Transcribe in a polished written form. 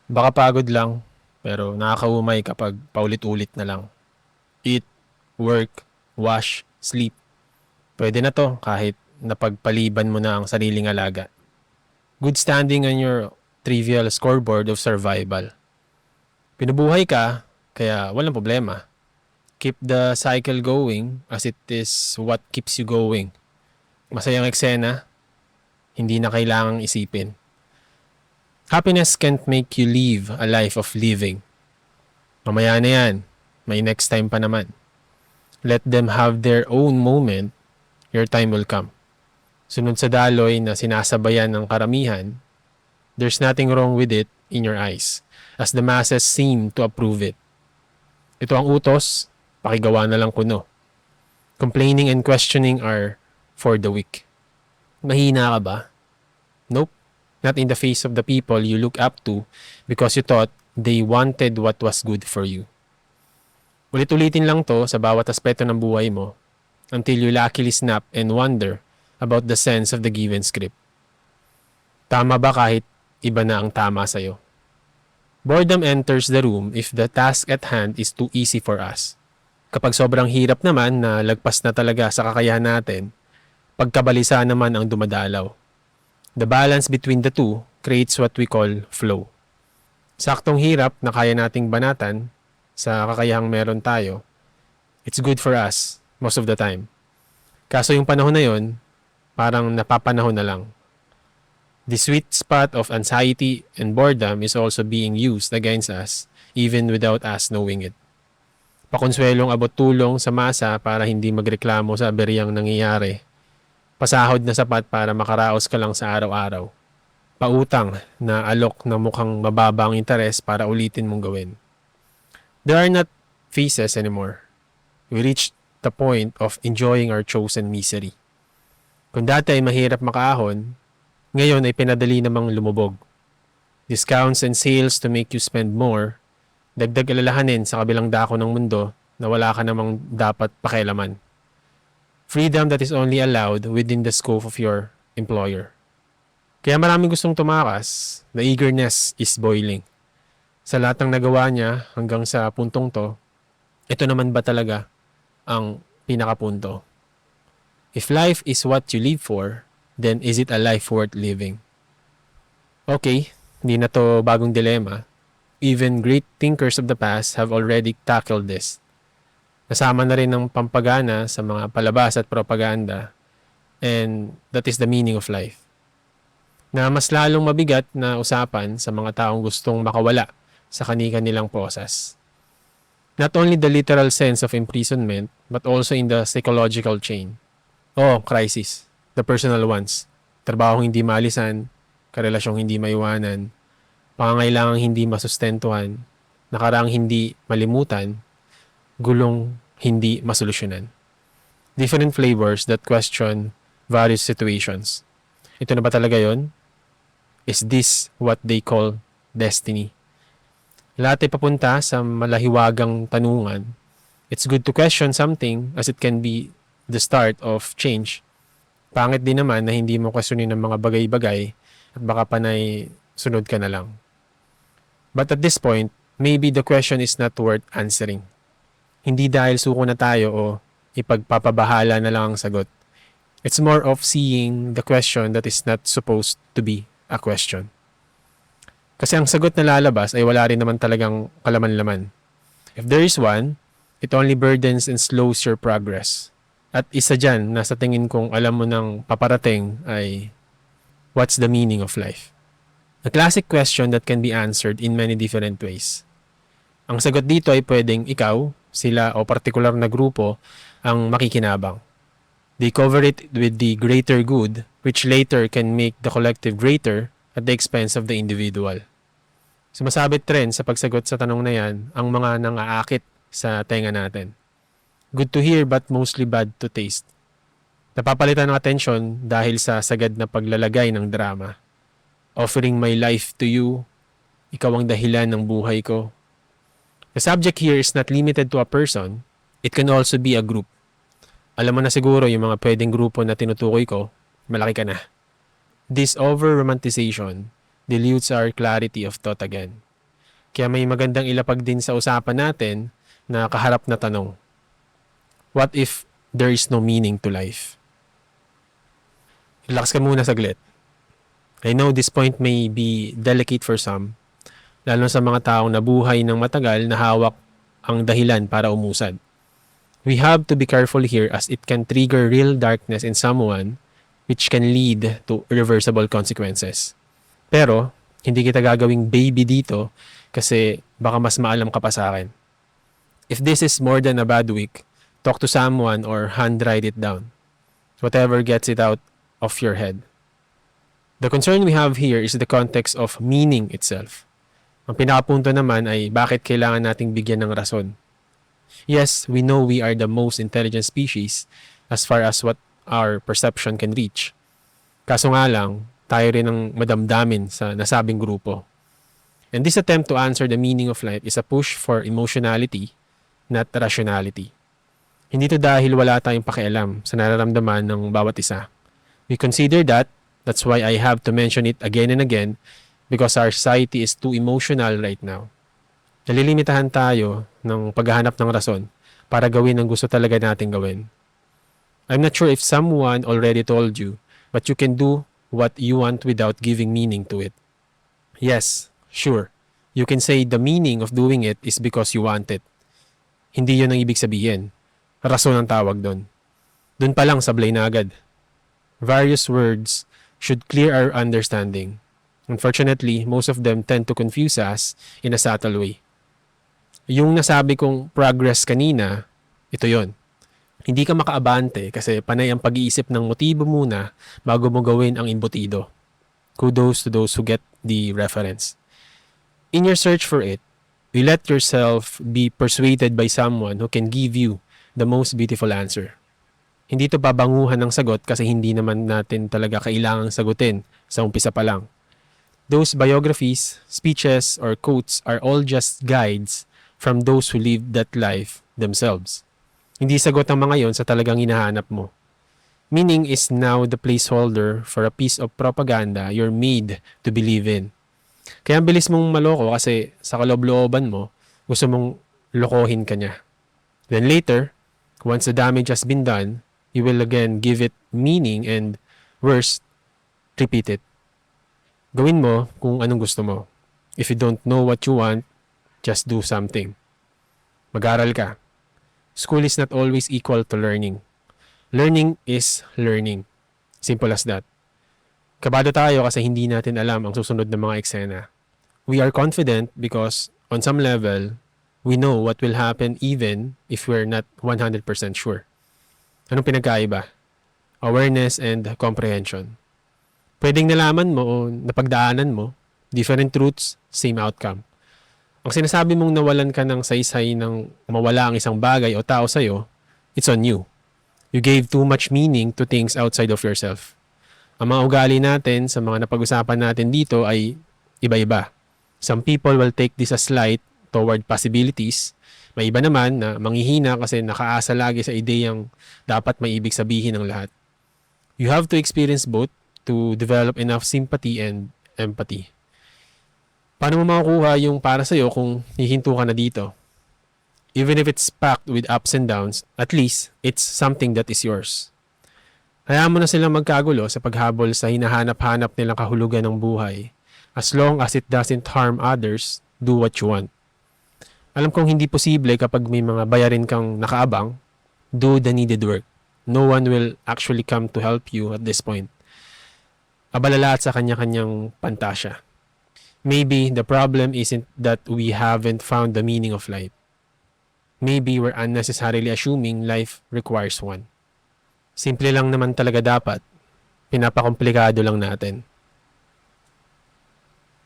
Baka pagod lang, pero nakakaumay kapag paulit-ulit na lang. Eat, work, wash, sleep. Pwede na to kahit napagpaliban mo na ang sariling alaga. Good standing on your trivial scoreboard of survival. Pinubuhay ka, kaya walang problema. Keep the cycle going as it is what keeps you going. Masayang eksena, hindi na kailangang isipin. Happiness can't make you live a life of living. Mamaya na yan, may next time pa naman. Let them have their own moment, your time will come. Sunod sa daloy na sinasabayan ng karamihan, there's nothing wrong with it in your eyes, as the masses seem to approve it. Ito ang utos, pakigawa na lang kuno. Complaining and questioning are for the weak. Mahina ka ba? Nope. Not in the face of the people you look up to because you thought they wanted what was good for you. Ulit-ulitin lang to sa bawat aspeto ng buhay mo until you luckily snap and wonder about the sense of the given script. Tama ba kahit iba na ang tama sa'yo? Boredom enters the room if the task at hand is too easy for us. Kapag sobrang hirap naman na lagpas na talaga sa kakayahan natin, pagkabalisa naman ang dumadalaw. The balance between the two creates what we call flow. Saktong hirap na kaya nating banatan sa kakayahang meron tayo, it's good for us most of the time. Kaso yung panahon na yon, parang napapanahon na lang. The sweet spot of anxiety and boredom is also being used against us even without us knowing it. Pakonsuelong abot tulong sa masa para hindi magreklamo sa aberyang nangyayari. Pasahod na sapat para makaraos ka lang sa araw-araw. Pautang na alok na mukhang mababa ang interes para ulitin mong gawin. There are not phases anymore. We reached the point of enjoying our chosen misery. Kung dati ay mahirap makaahon, ngayon ay pinadali namang lumubog. Discounts and sales to make you spend more, dagdag alalahanin sa kabilang dako ng mundo na wala ka namang dapat pakialaman. Freedom that is only allowed within the scope of your employer. Kaya maraming gustong tumakas, the eagerness is boiling. Sa lahat ng nagawa niya hanggang sa puntong to, ito naman ba talaga ang pinakapunto? If life is what you live for, then is it a life worth living? Okay, hindi na to bagong dilema. Even great thinkers of the past have already tackled this. Nasama na rin ng pampagana sa mga palabas at propaganda, and that is the meaning of life. Na mas lalong mabigat na usapan sa mga taong gustong makawala sa kani-kanilang posas. Not only the literal sense of imprisonment, but also in the psychological chain. Oh, crisis. The personal ones. Trabahong hindi maalisan, karelasyong hindi maiwanan, pangangailangang hindi masustentuhan, nakaraang hindi malimutan, gulong hindi masolusyonan. Different flavors that question various situations. Ito na ba talaga yon? Is this what they call destiny? Lahat ay papunta sa malahiwagang tanungan. It's good to question something as it can be the start of change. Pangit din naman na hindi mo questionin ng mga bagay-bagay at baka panay sunod ka na lang. But at this point, maybe the question is not worth answering. Hindi dahil suko na tayo o ipagpapabahala na lang ang sagot. It's more of seeing the question that is not supposed to be a question. Kasi ang sagot na lalabas ay wala rin naman talagang kalaman-laman. If there is one, it only burdens and slows your progress. At isa dyan na sa tingin kong alam mo nang paparating ay, what's the meaning of life? A classic question that can be answered in many different ways. Ang sagot dito ay pwedeng ikaw, sila o partikular na grupo ang makikinabang. They cover it with the greater good, which later can make the collective greater at the expense of the individual. Sumasabit trend sa pagsagot sa tanong na yan ang mga nang-aakit sa tenga natin. Good to hear but mostly bad to taste. Napapalitan ng atensyon dahil sa sagad na paglalagay ng drama. Offering my life to you, ikaw ang dahilan ng buhay ko. The subject here is not limited to a person, it can also be a group. Alam mo na siguro yung mga pwedeng grupo na tinutukoy ko, malaki ka na. This over-romanticization dilutes our clarity of thought again. Kaya may magandang ilapag din sa usapan natin na kaharap na tanong. What if there is no meaning to life? Relax ka muna saglit. I know this point may be delicate for some, lalo sa mga taong nabuhay ng matagal na hawak ang dahilan para umusad. We have to be careful here as it can trigger real darkness in someone which can lead to irreversible consequences. Pero, hindi kita gagawing baby dito kasi baka mas maalam ka pa sa akin. If this is more than a bad week, talk to someone or handwrite it down. Whatever gets it out of your head. The concern we have here is the context of meaning itself. Ang pinakapunto naman ay bakit kailangan nating bigyan ng rason. Yes, we know we are the most intelligent species as far as what our perception can reach. Kaso nga lang, tayo rin ang madamdamin sa nasabing grupo. And this attempt to answer the meaning of life is a push for emotionality, not rationality. Hindi to dahil wala tayong pakialam sa nararamdaman ng bawat isa. We consider that. That's why I have to mention it again and again because our society is too emotional right now. Nalilimitahan tayo ng paghahanap ng rason para gawin ang gusto talaga nating gawin. I'm not sure if someone already told you, but you can do what you want without giving meaning to it. Yes, sure. You can say the meaning of doing it is because you want it. Hindi yun ang ibig sabihin. Rason ang tawag doon. Doon pa lang sablay na agad. Various words should clear our understanding. Unfortunately, most of them tend to confuse us in a subtle way. Yung nasabi kong progress kanina, ito yon. Hindi ka makaabante kasi panay ang pag-iisip ng motibo muna bago mo gawin ang imbutido. Kudos to those who get the reference. In your search for it, you let yourself be persuaded by someone who can give you the most beautiful answer. Hindi to babanguhan ng sagot kasi hindi naman natin talaga kailangang sagutin sa umpisa pa lang. Those biographies, speeches, or quotes are all just guides from those who lived that life themselves. Hindi sagot ang mga yon sa talagang hinahanap mo. Meaning is now the placeholder for a piece of propaganda you're made to believe in. Kaya ang bilis mong maloko kasi sa kaloob-looban mo, gusto mong lokohin ka niya. Then later, once the damage has been done, you will again give it meaning and, worse, repeat it. Gawin mo kung anong gusto mo. If you don't know what you want, just do something. Mag-aral ka. School is not always equal to learning. Learning is learning. Simple as that. Kabado tayo kasi hindi natin alam ang susunod na mga eksena. We are confident because, on some level, we know what will happen even if we're not 100% sure. Anong pinagkaiba? Awareness and comprehension. Pwedeng nalaman mo o napagdaanan mo, different truths, same outcome. Ang sinasabi mong nawalan ka ng saysay ng mawala ang isang bagay o tao sa'yo, it's on you. You gave too much meaning to things outside of yourself. Ang mga ugali natin sa mga napag-usapan natin dito ay iba-iba. Some people will take this as light toward possibilities. May iba naman na manghihina kasi nakaasa lagi sa ideyang dapat may ibig sabihin ng lahat. You have to experience both to develop enough sympathy and empathy. Paano mo makukuha yung para sa'yo kung hihinto ka na dito? Even if it's packed with ups and downs, at least it's something that is yours. Hayaan mo na silang magkagulo sa paghabol sa hinahanap-hanap nilang kahulugan ng buhay. As long as it doesn't harm others, do what you want. Alam kong hindi posible kapag may mga bayarin kang nakaabang, do the needed work. No one will actually come to help you at this point. Abala lahat sa kanya-kanyang pantasya. Maybe the problem isn't that we haven't found the meaning of life. Maybe we're unnecessarily assuming life requires one. Simple lang naman talaga dapat. Pinapakomplikado lang natin.